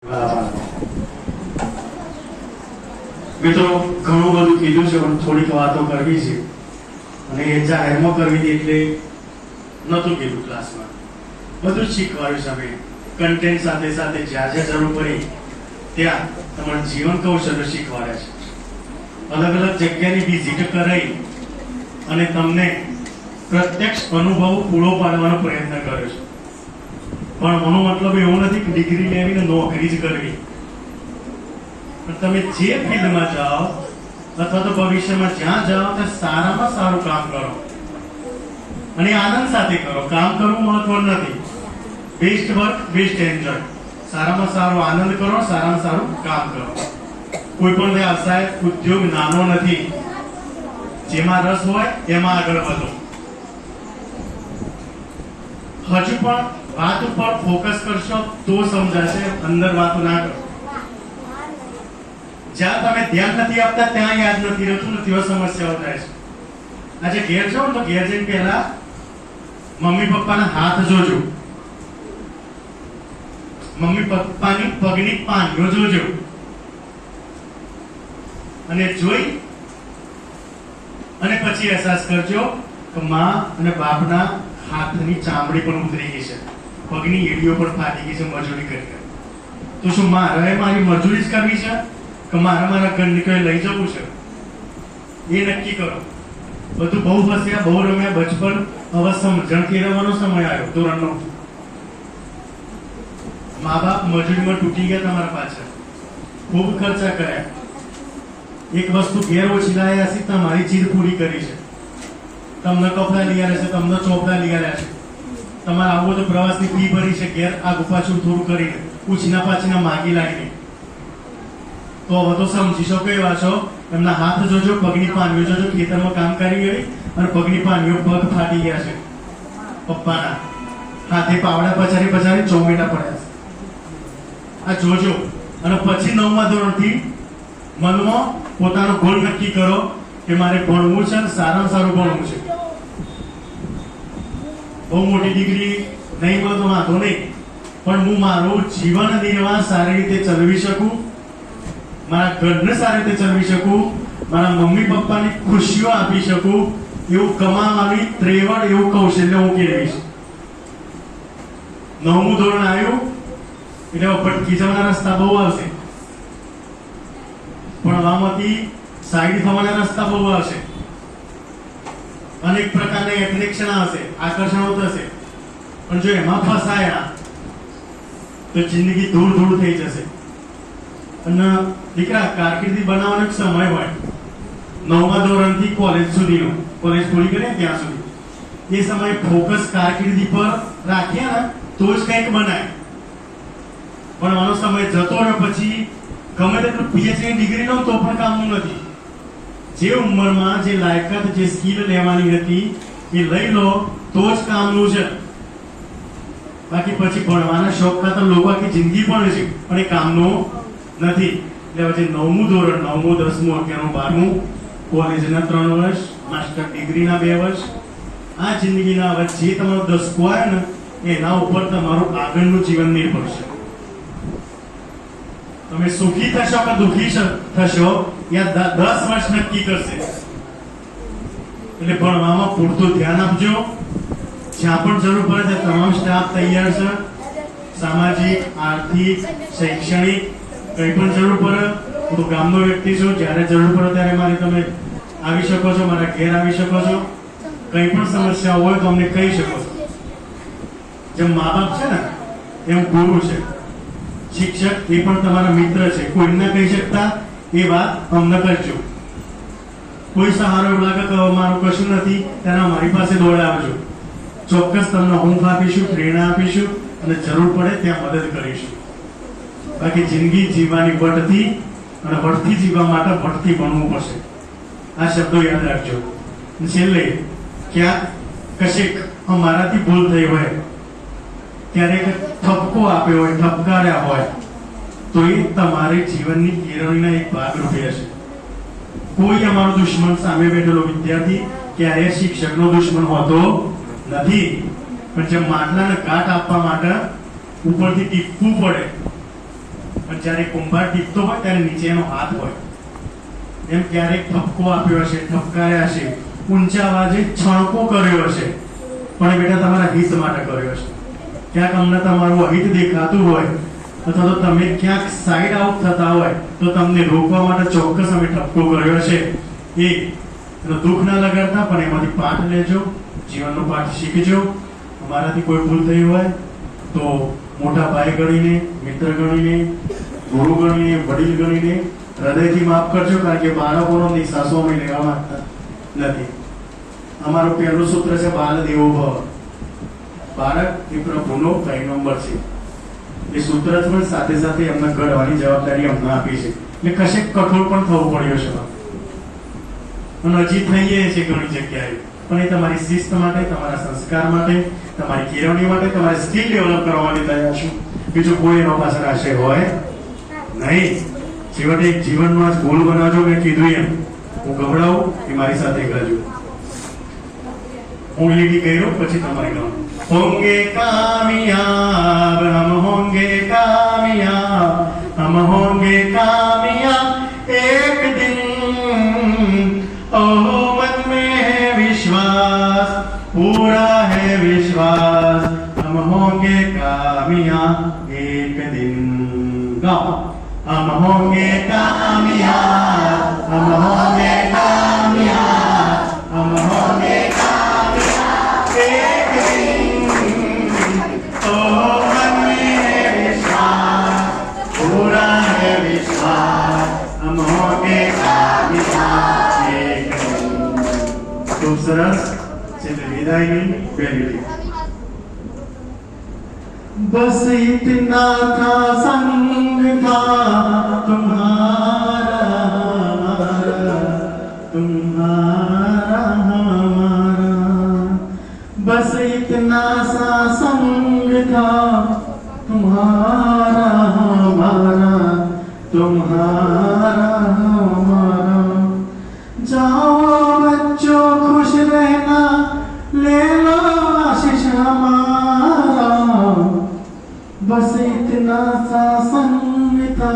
મિત્રો ઘણું બધું કીધું છે પણ થોડીક વાતો કરવી છે અને એ જાહેરમાં કરવી હતી એટલે નહોતું કીધું ક્લાસમાં. બધું જ શીખવાડ્યું છે અમે કન્ટેન્ટ સાથે સાથે જ્યાં જ્યાં જરૂર પડી ત્યાં તમારું જીવન કૌશલ્ય શીખવાડ્યા છે. અલગ અલગ જગ્યાની વિઝિટ કરાવી અને તમને પ્રત્યક્ષ અનુભવ પૂરો પાડવાનો પ્રયત્ન કર્યો છે. પણ એનો મતલબ એવો નથી કે ડિગ્રી લેવીને નોકરી જ કરવી. તમે જે ફિલ્ડમાં જાઓ અથવા તો ભવિષ્યમાં જ્યાં જાઓ ત્યાં સારામાં સારું કામ કરો અને આનંદ સાથે કરો. કામ કરવું મહત્વનું નથી. Best work best enjoy. સારામાં સારો આનંદ કરો, સારામાં સારું કામ કરો. કોઈ પણ વ્યવસાય ઉદ્યોગ નાનો નથી. જેમાં રસ હોય એમાં આગળ વધો. હજુ પણ વાત ઉપર ફોકસ કરશો તો સમજાશે, અંદર વાતો ના કરો. જ્યાં તમે ધ્યાન નથી આપતા ત્યાં યાદ નથી રહેતું ને તેવા સમસ્યાઓ થાય છે. આજે ઘેર જાઓ તો ઘેર જઈને પહેલા મમ્મી પપ્પાના હાથ જોજો, મમ્મી પપ્પાની પગની પાંખો જોજો અને જોઈ અને પછી અહેસાસ કરજો કે માં અને બાપના હાથની ચામડી પણ ઉતરી ગઈ છે, પગની એડીઓ પણ ફાટી ગઈ છે મજૂરી કરી. તો શું મારે મારી મજૂરી જ કરવી છે કે મારા ઘરની કોઈ લઈ જવું છે? એ નક્કી કરો. બધું બહુ ફસ્યા, બહુ રમ્યા, બચપન હવે સમજણ કેળવવાનો સમય આવ્યો. ધોરણ 9 મા બાપ મજૂરીમાં તૂટી ગયા તમારા પાછળ, ખૂબ ખર્ચા કર્યા. એક વસ્તુ ઘેર ઓછી લાયા છે, તમારી ચીજ પૂરી કરી છે. તમને કપડા લઈ આવ્યા છે, તમને ચોપડા લઈ આવ્યા છે. તમારે આવું તો પ્રવાસની ફી ભરી છે, ઘેર આગુ પાછું થોડું કરીને ઉછીના પાછીના માગી લાગી. તો હવે તો સમજી શકો એવા છો. એમના હાથ જોજો, પગની પાંવીઓ જોજો. ખેતરમાં કામ કરી ગઈ અને પગની પાંવીઓ પગ ફાટી ગયા છે પપ્પાના. હાથે પાવડા પચારી પચારી ચોમેટા પડ્યા છે. આ જોજો. અને પછી 9મા ધોરણથી મનમાં પોતાનો ગોલ નક્કી કરો કે મારે ભણવું છે, સારામાં સારું ભણવું છે. બહુ મોટી ડિગ્રી નહીં મળે તો વાંધો નહીં, પણ હું મારું જીવન નિર્વાહ સારી રીતે ચલાવી શકું, મારા ઘરને સારી રીતે ચલાવી શકું, મારા મમ્મી પપ્પાની ખુશીઓ આપી શકું, એવું કમાવાની ત્રેવડ, એવું કૌશલ્ય હું કેળવીશ. 9મું ધોરણ આવ્યું એટલે ભટકી જવાના રસ્તા બહુ આવશે, ભણવામાંથી સાઈડ થવાના રસ્તા બહુ આવશે, અનેક પ્રકારના એટ્રેક્શન આવશે, આકર્ષણો થશે. પણ જો એમાં ફસાયા તો જિંદગી ધૂળ ધૂળ થઈ જશે. અને દીકરા, કારકિર્દી બનાવવાનો એક સમય હોય, 9મા ધોરણથી કોલેજ સુધીનો, કોલેજ પૂરી કરીએ ત્યાં સુધી. એ સમય ફોકસ કારકિર્દી પર રાખીએ ને તો જ કંઈક બનાય. પણ આનો સમય જતો રહ્યો પછી ગમે તેટલું પીએચડી ડિગ્રી લો તો પણ કામનું નથી. જે ઉંમરમાં જે લાયકાત, જે સ્કિલ લેવાની હતી એ લઈ લો તો જ કામનું છે. બાકી પછી ભણવાના શોખ ખાતર લોકો આખી જિંદગી ભણે છે પણ એ કામનું નથી. એટલે પછી 9મું ધોરણ, 9મું, 10મું, 11મું, 12મું, કોલેજના 3 વર્ષ, માસ્ટર ડિગ્રીના 2 વર્ષ, આ જિંદગીના હવે જે તમારો દસકો આવે ને એના ઉપર તમારું આગળનું જીવન નિર્ભર છે. તમે સુખી થશો કે દુઃખી થશો યા 10 વર્ષ નક્કી કરશે. એટલે ભણવામાં પૂરતું ધ્યાન આપજો. જ્યાં પણ જરૂર પડે ત્યાં તમામ સ્ટાફ તૈયાર છે. સામાજિક, આર્થિક, શૈક્ષણિક કંઈ પણ જરૂર પડે, હું ગામનો વ્યક્તિ છું, જ્યારે જરૂર પડે ત્યારે મારે તમે આવી શકો છો, મારા ઘેર આવી શકો છો. કંઈ પણ સમસ્યા હોય તો અમને કહી શકો છો. જેમ મા બાપ છે ને એમ ગુરુ છે, શિક્ષક એ પણ તમારા મિત્ર છે. કોઈને કહી શકતા એ વાત અમને કરજો. કોઈ સહારો એવું લાગે કે મારું કશું નથી ત્યારે મારી પાસે દોડાવજો. ચોક્કસ તમને હૂંફ આપીશું, પ્રેરણા આપીશું અને જરૂર પડે ત્યાં મદદ કરીશું. બાકી જિંદગી જીવવાની વટથી અને વટથી જીવવા માટે વટથી બનવું પડશે. આ શબ્દો યાદ રાખજો. છેલ્લે ક્યાંક કશેક અમારાથી ભૂલ થઈ હોય, ક્યારેક ઠપકો આપ્યો હોય, ઠપકાર્યા હોય તો એ તમારી જીવનની કેળવણીના એક ભાગ રૂપે હશે. કોઈ અમારો દુશ્મન, સામે બેઠેલો વિદ્યાર્થી ક્યારેય શિક્ષકનો દુશ્મન હોતો નથી. પણ જેમ માટલાને કાટ આપવા માટે ઉપરથી ટીપવું પડે પણ જ્યારે કુંભાર ટીપતો હોય ત્યારે નીચે એનો હાથ હોય. એમ ક્યારેક ઠપકો આપ્યો હશે, ઠપકાર્યા હશે, ઊંચા અવાજે છણકો કર્યો હશે, પણ એ બેટા તમારા હિત માટે કર્યો હશે. ક્યાંક અમને તમારું અહિત દેખાતું હોય અથવા તો તમે ક્યાંક સાઈડ આઉટ થતા હોય તો તમને રોકવા માટે ચોક્કસ અમે ઠપકો કર્યો હશે. એનો દુઃખ ના લગાડતા, પણ એમાંથી પાઠ લેજો, જીવનનો પાઠ શીખજો. અમારાથી કોઈ ભૂલ થઈ હોય તો મોટા ભાઈ ગણીને, મિત્ર ગણીને, ગુરુ ગણીને, વડીલ ગણીને હૃદયથી માફ કરજો, કારણ કે બાળકોનો નિશાસો અમે લેવા માંગતા નથી. અમારું પહેલું સૂત્ર છે બાલ દેવો ભવ. બાળક એ પ્રભુનો પૈગંબર છે. એ સૂત્ર પણ સાથે સાથે એમને ઘડવાની જવાબદારી અમને આપી છે. એટલે કશેક કઠોર પણ થવું પડ્યું છે અને હજી થઈએ છે ઘણી જગ્યાએ, પણ એ તમારી શિસ્ત માટે, તમારા સંસ્કાર માટે, તમારી કેળવણી માટે, તમારી સ્કિલ ડેવલપ કરવા માટે તૈયાર છું. બીજું કોઈ એનો પાછળ આશય હોય નહીં. છેવટે એક જીવનનો આ ગોલ બનાવજો. મેં કીધું એમ, હું ગભરાવું એ મારી સાથે કરજો. હું લીટી કર્યો પછી તમારે ગામ होंगे कामयाब, हम होंगे कामयाब, हम होंगे कामयाब एक दिन. ओ मन में है विश्वास, पूरा है विश्वास, हम होंगे कामयाब एक दिन. गाओ. हम होंगे कामयाब, हम होंगे कामयाब, हम होंगे कामयाब एक दिन. ओ मन में है विश्वास, पूरा है विश्वास, हम होंगे कामयाब एक दिन. खूब सरस. चलिए विदाई नहीं पहली. बस इतना था संग था तुम्हारा, तुम्हारा हमारा. बस इतना सा संग था तुम्हारा हमारा, तुम्हारा हमारा. जाओ बच्चों खुश रहना, ले लो आशीष हमारा. बस इतना सा संग था